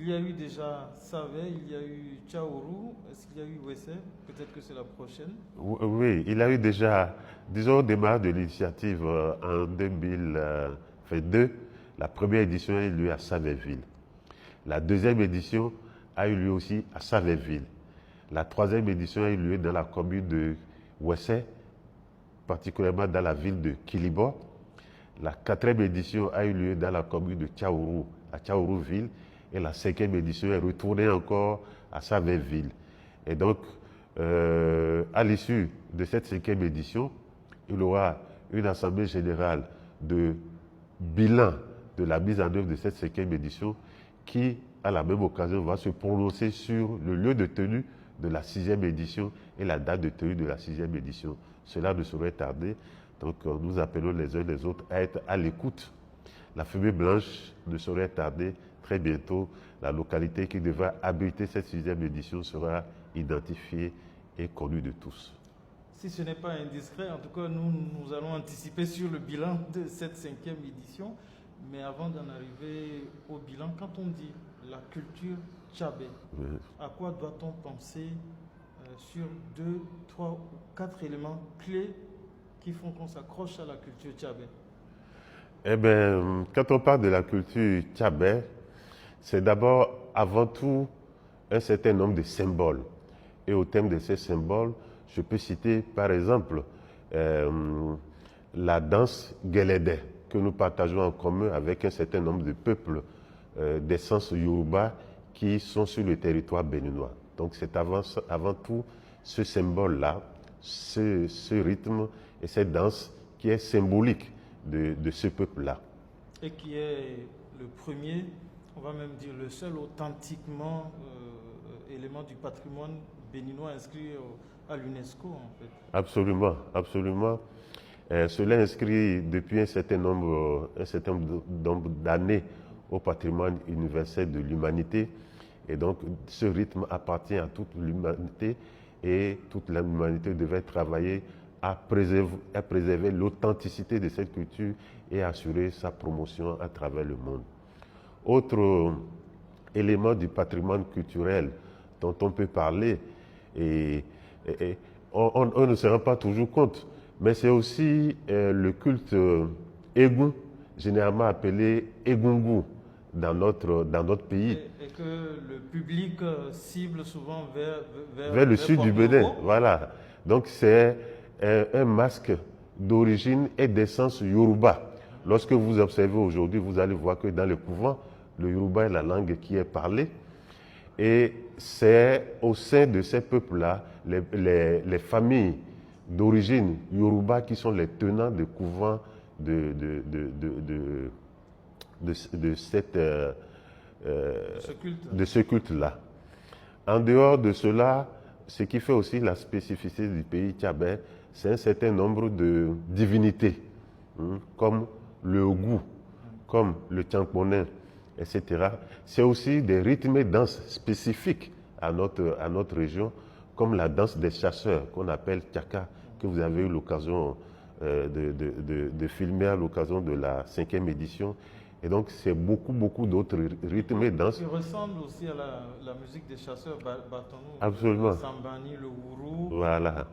Il y a eu déjà Savé, il y a eu Tchaourou, est-ce qu'il y a eu Wessé? Peut-être que c'est la prochaine. Oui, il a eu déjà, disons, au démarrage de l'initiative en 2022, la première édition a eu lieu à Savéville. La deuxième édition a eu lieu aussi à Savéville. La troisième édition a eu lieu dans la commune de Wessé, particulièrement dans la ville de Kilibo. La quatrième édition a eu lieu dans la commune de Tchaourou, à Tchaourouville. Et la cinquième édition est retournée encore à Savéville. Et donc, à l'issue de cette cinquième édition, il y aura une assemblée générale de bilan de la mise en œuvre de cette cinquième édition qui, à la même occasion, va se prononcer sur le lieu de tenue de la sixième édition et la date de tenue de la sixième édition. Cela ne saurait tarder. Donc, nous appelons les uns les autres à être à l'écoute. La fumée blanche ne saurait tarder. Très bientôt, la localité qui devra abriter cette sixième édition sera identifiée et connue de tous. Si ce n'est pas indiscret, en tout cas, nous allons anticiper sur le bilan de cette cinquième édition. Mais avant d'en arriver au bilan, quand on dit la culture tchabé, à quoi doit-on penser sur 2, 3 ou 4 éléments clés qui font qu'on s'accroche à la culture tchabé? Eh bien, quand on parle de la culture tchabé, c'est d'abord, avant tout, un certain nombre de symboles. Et au thème de ces symboles, je peux citer par exemple la danse Guélédé, que nous partageons en commun avec un certain nombre de peuples d'essence Yoruba qui sont sur le territoire béninois. Donc c'est avant tout ce symbole-là, ce rythme et cette danse qui est symbolique de ce peuple-là. Et qui est le premier, on va même dire le seul authentiquement élément du patrimoine béninois inscrit à l'UNESCO en fait. Absolument, absolument. Cela inscrit depuis un certain nombre d'années au patrimoine universel de l'humanité. Et donc ce rythme appartient à toute l'humanité et toute l'humanité devait travailler à préserver l'authenticité de cette culture et assurer sa promotion à travers le monde. Autre élément du patrimoine culturel dont on peut parler, et on ne se rend pas toujours compte, mais c'est aussi le culte Égou, généralement appelé Egungun dans notre pays. Et que le public cible souvent vers le sud du Bénin. Voilà. Donc c'est un masque d'origine et d'essence Yoruba. Lorsque vous observez aujourd'hui, vous allez voir que dans le couvent, le Yoruba est la langue qui est parlée. Et c'est au sein de ces peuples-là, les familles d'origine Yoruba qui sont les tenants de couvents de ce culte-là. En dehors de cela, ce qui fait aussi la spécificité du pays tchabé, c'est un certain nombre de divinités, comme le Ogou, comme le Tchankponin, etc. C'est aussi des rythmes et danses spécifiques à notre région, comme la danse des chasseurs, qu'on appelle Tchaka, que vous avez eu l'occasion de filmer à l'occasion de la 5e édition. Et donc, c'est beaucoup d'autres rythmes et danses. Qui ressemblent aussi à la musique des chasseurs Batonou. Absolument. Le Sambani, le Wourou. Voilà.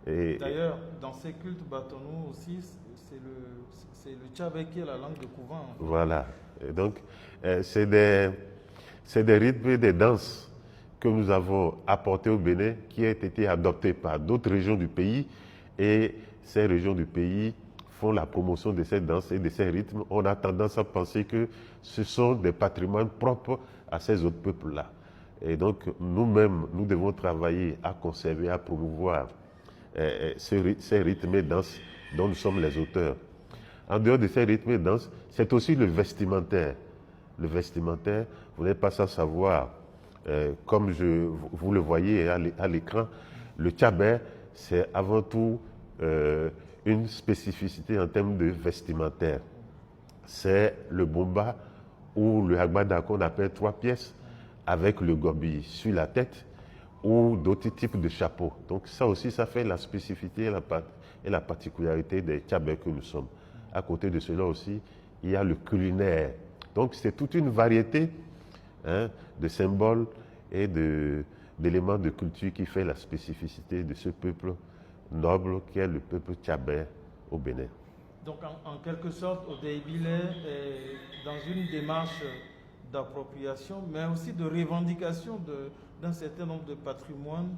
D'ailleurs, dans ces cultes Batonou aussi, c'est le tchabé qui est la langue de couvent. En fait. Voilà. Et donc, c'est des rythmes et des danses que nous avons apportés au Bénin, qui ont été adoptés par d'autres régions du pays. Et ces régions du pays font la promotion de ces danses et de ces rythmes. On a tendance à penser que ce sont des patrimoines propres à ces autres peuples-là. Et donc, nous-mêmes, nous devons travailler à conserver, à promouvoir ces rythmes et danses dont nous sommes les auteurs. En dehors de ces rythmes et danses, c'est aussi le vestimentaire. Le vestimentaire, vous n'êtes pas sans savoir, comme vous le voyez à l'écran, le tchabé, c'est avant tout une spécificité en termes de vestimentaire. C'est le bomba ou le hagbada qu'on appelle 3 pièces avec le gobi sur la tête ou d'autres types de chapeaux. Donc ça aussi, ça fait la spécificité et la particularité des tchabés que nous sommes. À côté de cela aussi, il y a le culinaire. Donc c'est toute une variété hein, de symboles et d'éléments de culture qui fait la spécificité de ce peuple noble qui est le peuple tchabais au Bénin. Donc en quelque sorte, Odeibile est dans une démarche d'appropriation, mais aussi de revendication d'un certain nombre de patrimoines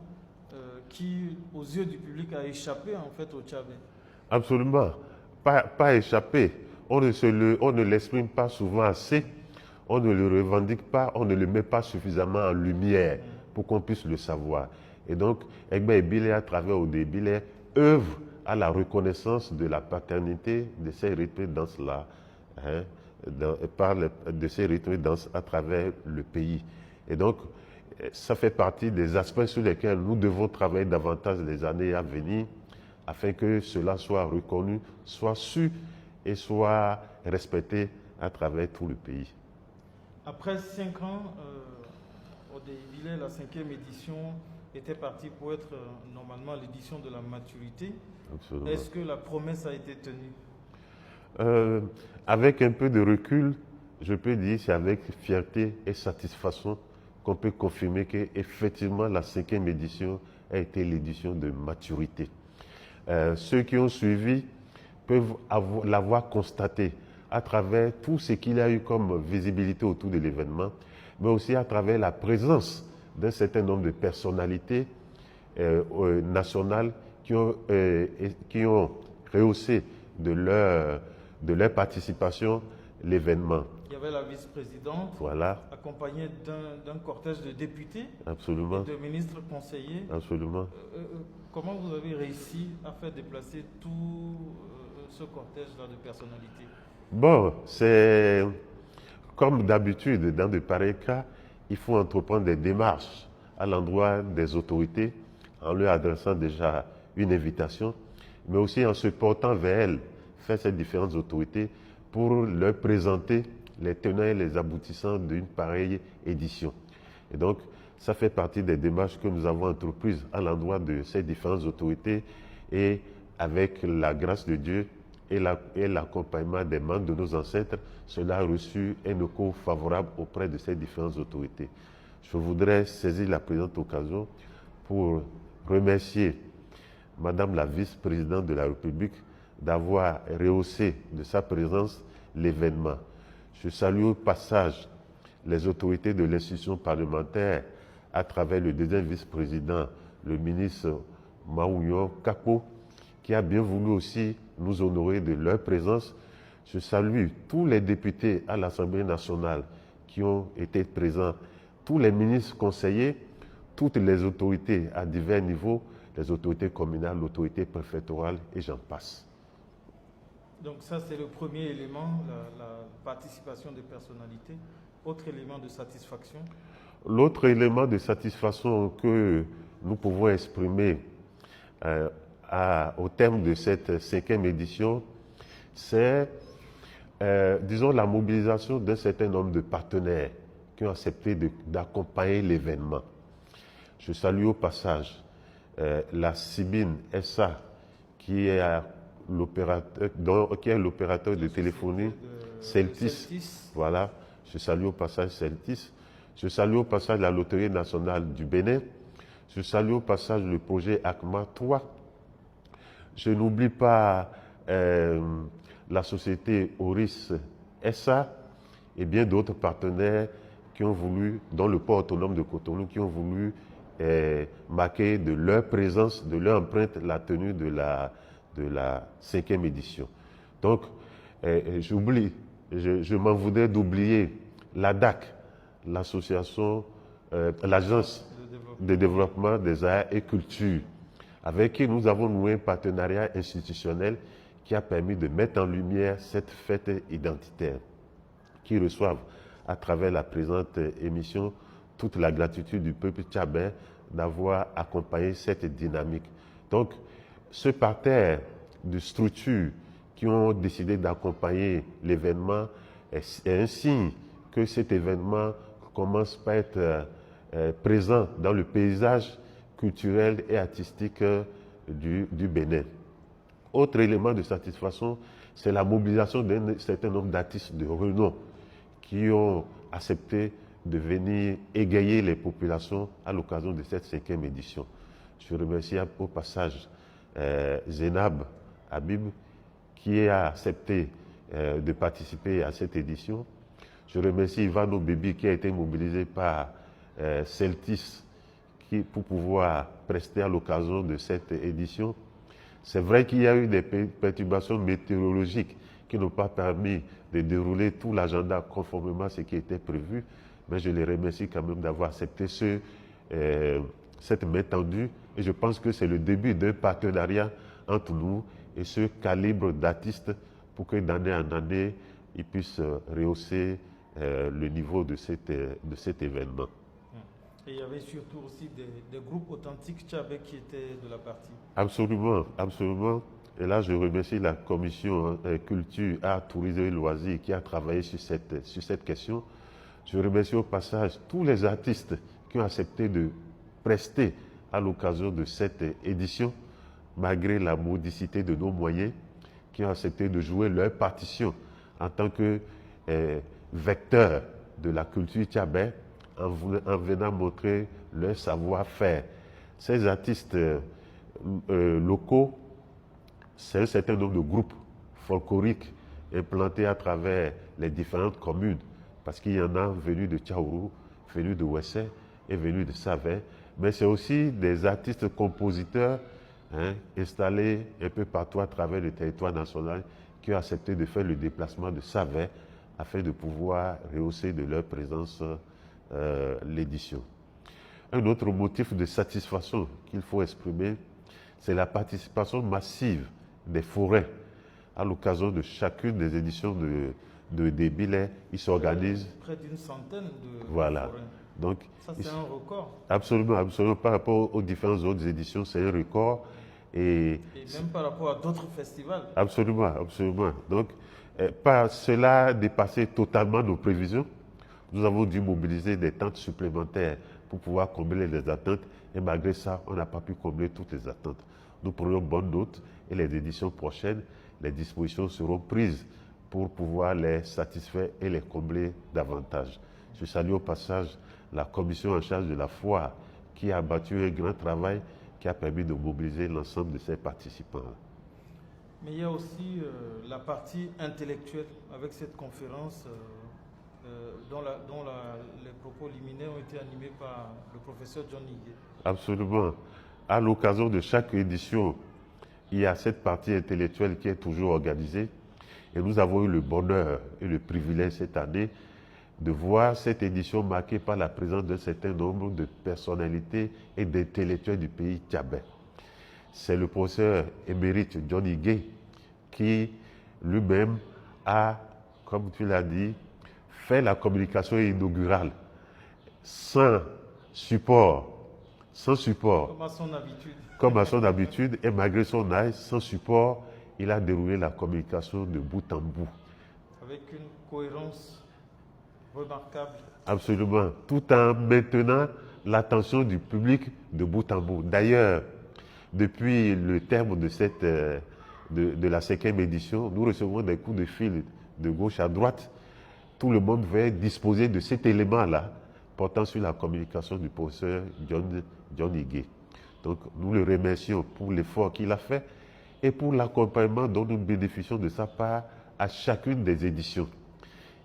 qui, aux yeux du public, a échappé en fait au Tchabé. Absolument. Pas échappé. On ne l'exprime pas souvent assez, on ne le revendique pas, on ne le met pas suffisamment en lumière pour qu'on puisse le savoir. Et donc, Egbe Ebile, à travers Odeibile, œuvre à la reconnaissance de la paternité de ces rythmes danses-là, hein, de ces rythmes danses à travers le pays. Et donc, ça fait partie des aspects sur lesquels nous devons travailler davantage les années à venir, afin que cela soit reconnu, soit su et soit respecté à travers tout le pays. Après 5 ans, Odeibile, la 5e édition, était partie pour être normalement l'édition de la maturité. Absolument. Est-ce que la promesse a été tenue? Avec un peu de recul, je peux dire c'est avec fierté et satisfaction qu'on peut confirmer qu'effectivement la 5e édition a été l'édition de maturité. Ceux qui ont suivi peuvent l'avoir constaté à travers tout ce qu'il y a eu comme visibilité autour de l'événement, mais aussi à travers la présence d'un certain nombre de personnalités nationales qui ont rehaussé de leur participation l'événement. Il y avait la vice-présidente, voilà, accompagnée d'un cortège de députés, absolument, et de ministres conseillers. Absolument. Comment vous avez réussi à faire déplacer tout ce cortège-là de personnalités? Bon, c'est comme d'habitude dans de pareils cas, il faut entreprendre des démarches à l'endroit des autorités en leur adressant déjà une invitation, mais aussi en se portant vers elles, vers ces différentes autorités pour leur présenter les tenants et les aboutissants d'une pareille édition. Et donc, ça fait partie des démarches que nous avons entreprises à l'endroit de ces différentes autorités et avec la grâce de Dieu et l'accompagnement des membres de nos ancêtres, cela a reçu un écho favorable auprès de ces différentes autorités. Je voudrais saisir la présente occasion pour remercier Madame la vice-présidente de la République d'avoir rehaussé de sa présence l'événement. Je salue au passage les autorités de l'institution parlementaire à travers le deuxième vice-président, le ministre Maouyon Kako, qui a bien voulu aussi nous honorer de leur présence. Je salue tous les députés à l'Assemblée nationale qui ont été présents, tous les ministres conseillers, toutes les autorités à divers niveaux, les autorités communales, l'autorité préfectorale et j'en passe. Donc ça, c'est le premier élément, la participation des personnalités. Autre élément de satisfaction? L'autre élément de satisfaction que nous pouvons exprimer au terme de cette 5e édition, c'est, disons, la mobilisation d'un certain nombre de partenaires qui ont accepté d'accompagner l'événement. Je salue au passage la Cibine SA, qui est l'opérateur de téléphonie Celtis. Voilà, je salue au passage Celtis. Je salue au passage la Loterie nationale du Bénin. Je salue au passage le projet ACMA 3. Je n'oublie pas la société Oris SA et bien d'autres partenaires qui ont voulu, dans le port autonome de Cotonou, qui ont voulu marquer de leur présence, de leur empreinte, la tenue de la 5e édition. Donc, je m'en voudrais d'oublier l'ADAC, l'association, l'agence de développement des arts et cultures, avec qui nous avons noué un partenariat institutionnel qui a permis de mettre en lumière cette fête identitaire, qui reçoivent à travers la présente émission toute la gratitude du peuple tchabais d'avoir accompagné cette dynamique. Donc, ce parterre de structures qui ont décidé d'accompagner l'événement est un signe que cet événement commence par être présent dans le paysage culturel et artistique du Bénin. Autre élément de satisfaction, c'est la mobilisation d'un certain nombre d'artistes de renom qui ont accepté de venir égayer les populations à l'occasion de cette 5e édition. Je remercie au passage Zénab Habib qui a accepté de participer à cette édition. Je remercie Ivano Bébi qui a été mobilisé par Celtis pour pouvoir prester à l'occasion de cette édition. C'est vrai qu'il y a eu des perturbations météorologiques qui n'ont pas permis de dérouler tout l'agenda conformément à ce qui était prévu, mais je les remercie quand même d'avoir accepté cette main tendue et je pense que c'est le début d'un partenariat entre nous et ce calibre d'artistes pour que d'année en année, ils puissent rehausser le niveau de cet événement. Et il y avait surtout aussi des groupes authentiques tchabais qui étaient de la partie. Absolument, absolument. Et là, je remercie la commission culture, art, tourisme et loisirs qui a travaillé sur cette question. Je remercie au passage tous les artistes qui ont accepté de prester à l'occasion de cette édition, malgré la modicité de nos moyens, qui ont accepté de jouer leur partition en tant que vecteurs de la culture tchabais, en venant montrer leur savoir-faire. Ces artistes locaux, c'est un certain nombre de groupes folkloriques implantés à travers les différentes communes, parce qu'il y en a venus de Tchaourou, venus de Ouessé et venus de Savé, mais c'est aussi des artistes compositeurs installés un peu partout à travers le territoire national qui ont accepté de faire le déplacement de Savé afin de pouvoir rehausser de leur présence l'édition. Un autre motif de satisfaction qu'il faut exprimer, c'est la participation massive des forêts à l'occasion de chacune des éditions des billets. Ils s'organisent. Près d'une centaine de voilà. forêts. Donc, ça, c'est un record. Absolument, absolument. Par rapport aux différentes autres éditions, c'est un record. Et même par rapport à d'autres festivals. Absolument, absolument. Donc, par cela dépasser totalement nos prévisions. Nous avons dû mobiliser des tentes supplémentaires pour pouvoir combler les attentes. Et malgré ça, on n'a pas pu combler toutes les attentes. Nous prenons bonne note et les éditions prochaines, les dispositions seront prises pour pouvoir les satisfaire et les combler davantage. Je salue au passage la commission en charge de la foire qui a battu un grand travail qui a permis de mobiliser l'ensemble de ses participants. Mais il y a aussi la partie intellectuelle avec cette conférence dont les propos liminaires ont été animés par le professeur John Higué. Absolument. À l'occasion de chaque édition, il y a cette partie intellectuelle qui est toujours organisée. Et nous avons eu le bonheur et le privilège cette année de voir cette édition marquée par la présence d'un certain nombre de personnalités et d'intellectuels du pays tchabais. C'est le professeur émérite John Higué qui lui-même a, comme tu l'as dit, fait la communication inaugurale sans support. Comme à son habitude. Comme à son habitude, et malgré son âge, sans support, il a déroulé la communication de bout en bout. Avec une cohérence remarquable. Absolument, tout en maintenant l'attention du public de bout en bout. D'ailleurs, depuis le terme de la 5e édition, nous recevons des coups de fil de gauche à droite. Tout le monde veut disposer de cet élément-là portant sur la communication du professeur John Higué. Donc, nous le remercions pour l'effort qu'il a fait et pour l'accompagnement dont nous bénéficions de sa part à chacune des éditions.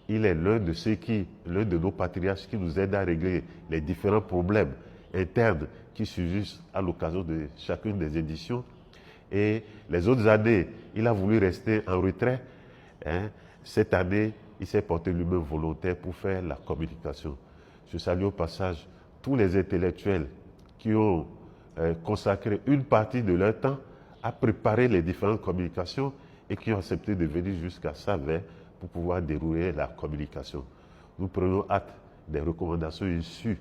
Il est l'un de nos patriarches qui nous aide à régler les différents problèmes internes qui surgissent à l'occasion de chacune des éditions. Et les autres années, il a voulu rester en retrait. Cette année, il s'est porté lui-même volontaire pour faire la communication. Je salue au passage tous les intellectuels qui ont consacré une partie de leur temps à préparer les différentes communications et qui ont accepté de venir jusqu'à Savé pour pouvoir dérouler la communication. Nous prenons acte des recommandations issues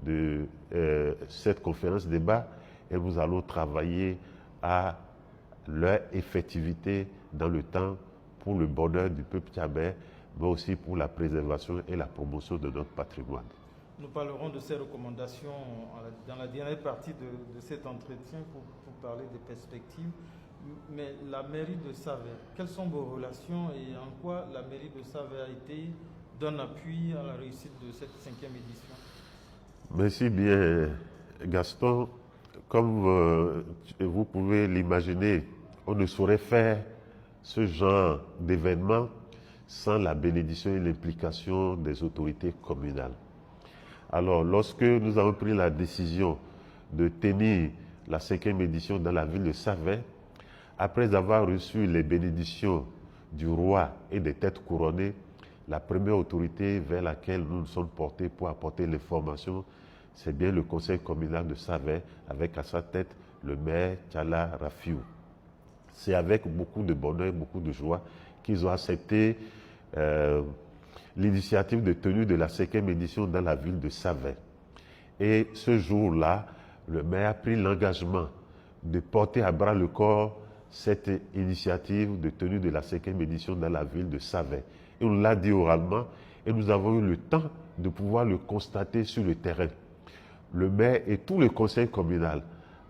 de cette conférence débat et nous allons travailler à leur effectivité dans le temps pour le bonheur du peuple tchabais, mais aussi pour la préservation et la promotion de notre patrimoine. Nous parlerons de ces recommandations dans la dernière partie de cet entretien pour parler des perspectives. Mais la mairie de Savé, quelles sont vos relations et en quoi la mairie de Savé a été donne appui à la réussite de cette 5e édition. Merci bien, Gaston. Comme vous pouvez l'imaginer, on ne saurait faire ce genre d'événement sans la bénédiction et l'implication des autorités communales. Alors, lorsque nous avons pris la décision de tenir la 5e édition dans la ville de Savet, après avoir reçu les bénédictions du roi et des têtes couronnées, la première autorité vers laquelle nous nous sommes portés pour apporter l'information, c'est bien le conseil communal de Savet, avec à sa tête le maire Tchala Rafiou. C'est avec beaucoup de bonheur, beaucoup de joie qu'ils ont accepté l'initiative de tenue de la 5e édition dans la ville de Savet. Et ce jour-là, le maire a pris l'engagement de porter à bras le corps cette initiative de tenue de la 5e édition dans la ville de Savet. Et on l'a dit oralement, et nous avons eu le temps de pouvoir le constater sur le terrain. Le maire et tout le conseil communal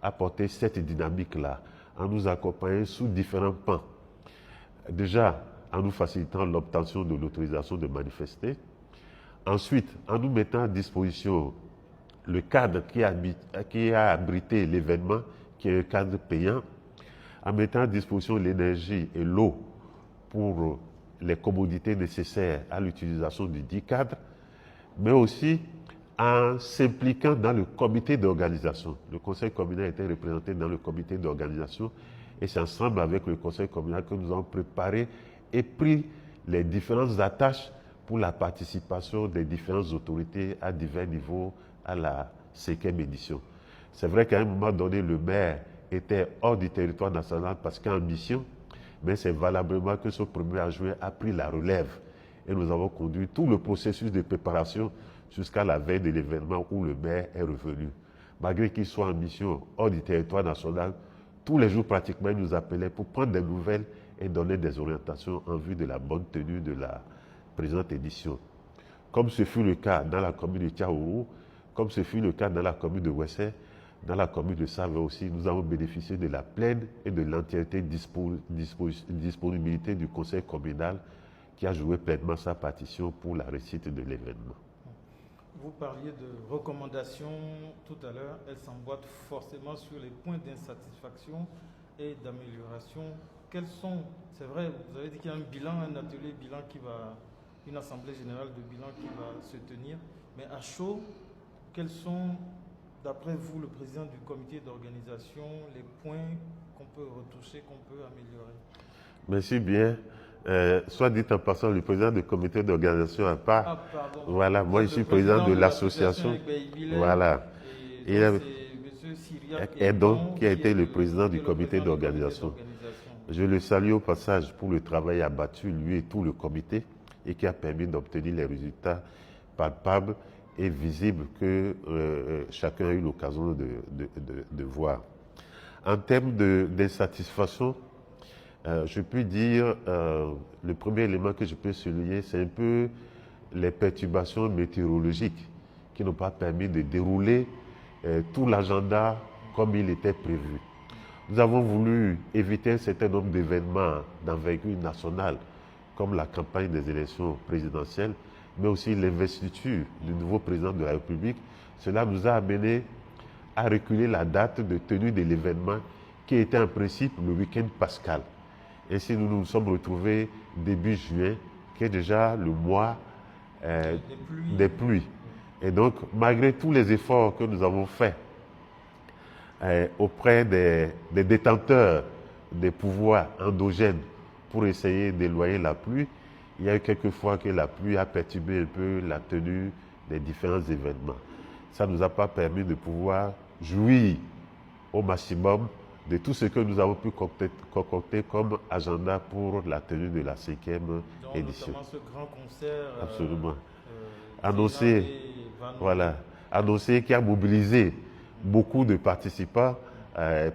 a porté cette dynamique-là, en nous accompagnant sous différents pans. Déjà, en nous facilitant l'obtention de l'autorisation de manifester. Ensuite, en nous mettant à disposition le cadre qui a abrité l'événement, qui est un cadre payant, en mettant à disposition l'énergie et l'eau pour les commodités nécessaires à l'utilisation du dit cadre, mais aussi en s'impliquant dans le comité d'organisation. Le conseil communal était représenté dans le comité d'organisation et c'est ensemble avec le conseil communal que nous avons préparé et pris les différentes attaches pour la participation des différentes autorités à divers niveaux à la 5e édition. C'est vrai qu'à un moment donné, le maire était hors du territoire national parce qu'en mission, mais c'est valablement que ce premier adjoint a pris la relève et nous avons conduit tout le processus de préparation jusqu'à la veille de l'événement où le maire est revenu. Malgré qu'il soit en mission hors du territoire national, tous les jours pratiquement, il nous appelait pour prendre des nouvelles et donner des orientations en vue de la bonne tenue de la présente édition. Comme ce fut le cas dans la commune de Tiaourou, comme ce fut le cas dans la commune de Wessé, dans la commune de Savet aussi, nous avons bénéficié de la pleine et de l'entièreté disponibilité du conseil communal qui a joué pleinement sa partition pour la réussite de l'événement. Vous parliez de recommandations tout à l'heure, elles s'emboîtent forcément sur les points d'insatisfaction et d'amélioration. Quels sont, c'est vrai, vous avez dit qu'il y a un bilan, un atelier bilan une assemblée générale de bilan qui va se tenir, mais à chaud, quels sont, d'après vous, le président du comité d'organisation, les points qu'on peut retoucher, qu'on peut améliorer? Merci bien. Soit dit en passant, le président du comité d'organisation à part. Ah, pardon. Voilà, moi je suis président de l'association. Voilà. Et donc, c'est M. Syriac qui a été le président du comité d'organisation. Je le salue au passage pour le travail abattu, lui et tout le comité, et qui a permis d'obtenir les résultats palpables et visibles que chacun a eu l'occasion de voir. En termes d'insatisfaction, je peux dire, le premier élément que je peux souligner, c'est un peu les perturbations météorologiques qui n'ont pas permis de dérouler tout l'agenda comme il était prévu. Nous avons voulu éviter un certain nombre d'événements d'envergure nationale, comme la campagne des élections présidentielles, mais aussi l'investiture du nouveau président de la République. Cela nous a amené à reculer la date de tenue de l'événement qui était en principe le week-end pascal. Ainsi, nous nous sommes retrouvés début juin, qui est déjà le mois des pluies. Et donc, malgré tous les efforts que nous avons faits auprès des détenteurs des pouvoirs endogènes pour essayer d'éloigner la pluie, il y a eu quelques fois que la pluie a perturbé un peu la tenue des différents événements. Ça ne nous a pas permis de pouvoir jouir au maximum de tout ce que nous avons pu concocter comme agenda pour la tenue de la 5e édition. Notamment ce grand concert. Absolument. Annoncé qui a mobilisé beaucoup de participants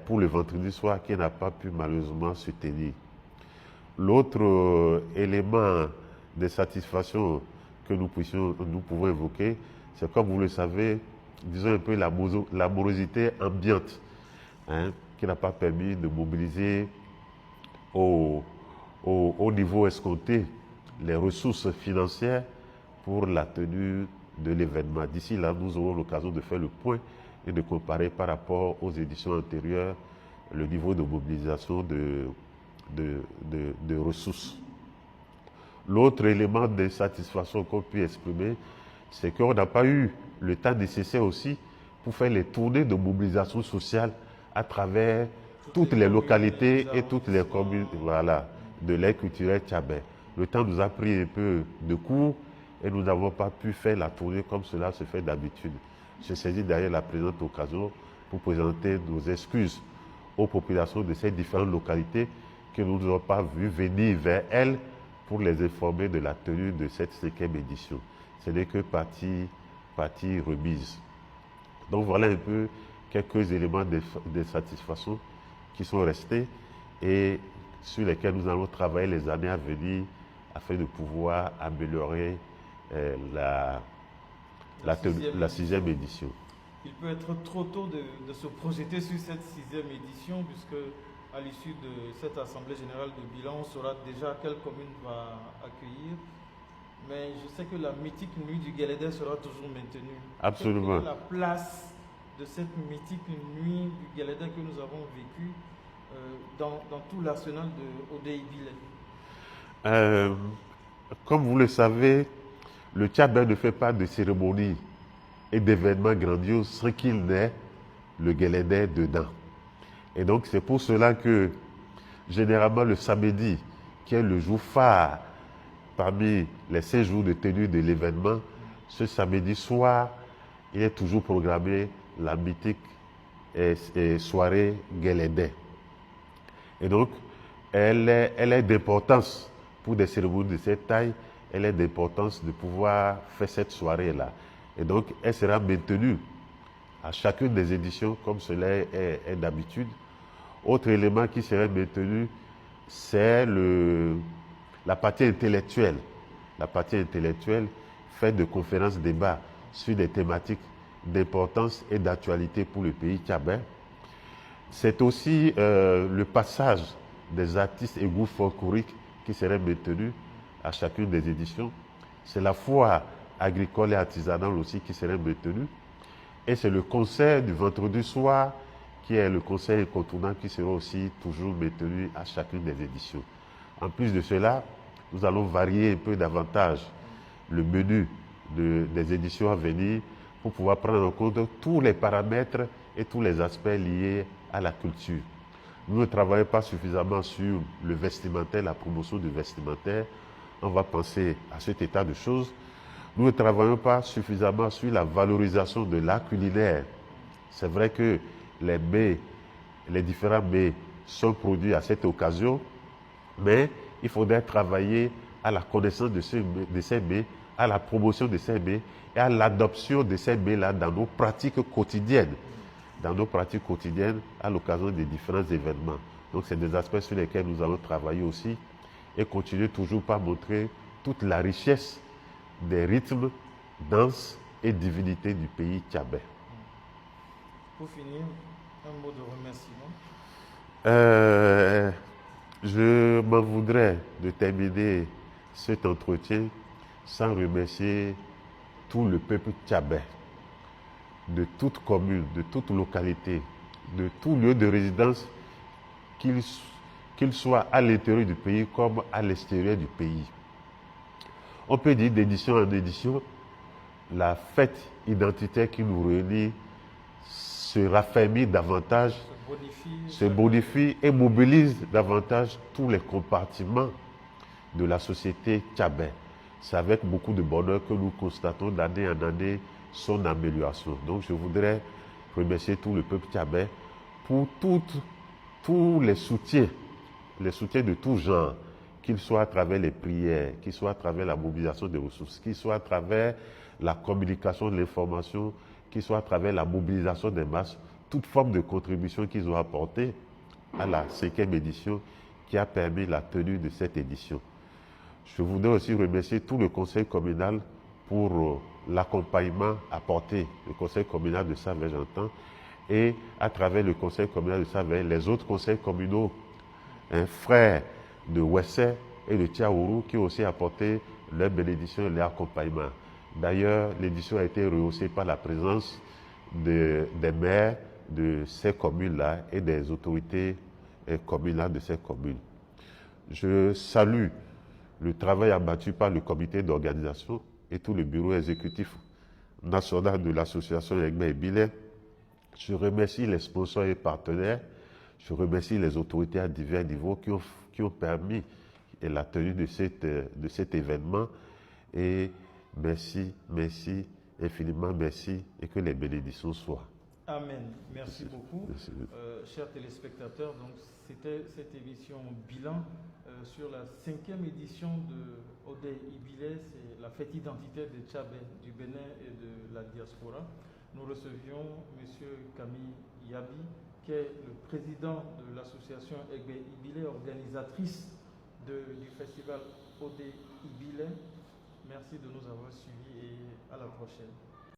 pour le vendredi soir qui n'a pas pu malheureusement se tenir. L'autre élément de satisfaction que nous pouvons évoquer, c'est comme vous le savez, disons un peu la morosité ambiante, qui n'a pas permis de mobiliser au niveau escompté les ressources financières pour la tenue de l'événement. D'ici là, nous aurons l'occasion de faire le point et de comparer par rapport aux éditions antérieures le niveau de mobilisation de ressources. L'autre élément de satisfaction qu'on peut exprimer, c'est qu'on n'a pas eu le temps nécessaire aussi pour faire les tournées de mobilisation sociale à travers toutes les localités et toutes les communes, voilà, de l'aire culturelle tchabais. Le temps nous a pris un peu de cours et nous n'avons pas pu faire la tournée comme cela se fait d'habitude. Je saisis d'ailleurs la présente occasion pour présenter nos excuses aux populations de ces différentes localités que nous n'avons pas vu venir vers elles pour les informer de la tenue de cette 5e édition. Ce n'est que partie remise. Donc voilà un peu quelques éléments de satisfaction qui sont restés et sur lesquels nous allons travailler les années à venir afin de pouvoir améliorer la 6e édition. Il peut être trop tôt de se projeter sur cette 6e édition puisque à l'issue de cette Assemblée générale de bilan, on saura déjà quelle commune va accueillir. Mais je sais que la mythique nuit du Guélédé sera toujours maintenue. Absolument. Quelle est la place de cette mythique nuit du Guélédé que nous avons vécue dans tout l'arsenal de Odey Billet? Comme vous le savez, le Tchadien ne fait pas de cérémonie et d'événements grandioses sans qu'il n'ait le Guélédé dedans. Et donc c'est pour cela que généralement le samedi, qui est le jour phare parmi les 16 jours de tenue de l'événement, ce samedi soir, il est toujours programmé la mythique soirée Guélédé. Et donc, elle est d'importance pour des cérémonies de cette taille, elle est d'importance de pouvoir faire cette soirée-là. Et donc, elle sera maintenue à chacune des éditions comme cela est d'habitude. Autre élément qui serait maintenu, c'est la partie intellectuelle. La partie intellectuelle fait de conférences débats sur des thématiques d'importance et d'actualité pour le pays tchadien. C'est aussi le passage des artistes et groupes folkloriques qui serait maintenu à chacune des éditions. C'est la foire agricole et artisanale aussi qui serait maintenue. Et c'est le concert du vendredi soir qui est le concert incontournable qui sera aussi toujours maintenu à chacune des éditions. En plus de cela, nous allons varier un peu davantage le menu des éditions à venir pour pouvoir prendre en compte tous les paramètres et tous les aspects liés à la culture. Nous ne travaillons pas suffisamment sur le vestimentaire, la promotion du vestimentaire. On va penser à cet état de choses. Nous ne travaillons pas suffisamment sur la valorisation de l'art culinaire. C'est vrai que les différents mets sont produits à cette occasion, mais il faudrait travailler à la connaissance de ces mets, à la promotion de ces mets et à l'adoption de ces mets-là dans nos pratiques quotidiennes. Dans nos pratiques quotidiennes à l'occasion des différents événements. Donc c'est des aspects sur lesquels nous allons travailler aussi et continuer toujours par montrer toute la richesse des rythmes, danses et divinités du pays tchadien. Pour finir, un mot de remerciement. Je m'en voudrais de terminer cet entretien sans remercier tout le peuple tchadien, de toute commune, de toute localité, de tout lieu de résidence, qu'il soit à l'intérieur du pays comme à l'extérieur du pays. On peut dire d'édition en édition, la fête identitaire qui nous réunit se raffermit davantage, se bonifie et mobilise davantage tous les compartiments de la société tchadien. C'est avec beaucoup de bonheur que nous constatons d'année en année son amélioration. Donc je voudrais remercier tout le peuple tchadien pour tous les soutiens de tout genre, qu'ils soient à travers les prières, qu'ils soient à travers la mobilisation des ressources, qu'ils soient à travers la communication de l'information, qu'ils soient à travers la mobilisation des masses, toute forme de contribution qu'ils ont apportée à la 5e édition qui a permis la tenue de cette édition. Je voudrais aussi remercier tout le conseil communal pour l'accompagnement apporté, le conseil communal de Saint-Vert, j'entends, et à travers le conseil communal de Saint-Vert, les autres conseils communaux, frères de Wessé et de Tiaourou qui ont aussi apporté leur bénédiction et leur accompagnement. D'ailleurs, l'édition a été rehaussée par la présence des maires de ces communes-là et des autorités communales de ces communes. Je salue le travail abattu par le comité d'organisation et tout le bureau exécutif national de l'association Egbe et Bilet. Je remercie les sponsors et partenaires. Je remercie les autorités à divers niveaux qui ont permis la tenue de cet événement. Et merci, infiniment merci, et que les bénédictions soient. Amen. Merci beaucoup. Merci. Chers téléspectateurs, donc c'était cette émission bilan sur la 5e édition de Odey Ibile, c'est la fête identitaire de Tchabé, du Bénin et de la diaspora. Nous recevions M. Camille Yabi, qui est le président de l'association Egbe Ibile, organisatrice du festival Odey Ibile. Merci de nous avoir suivis et à la prochaine.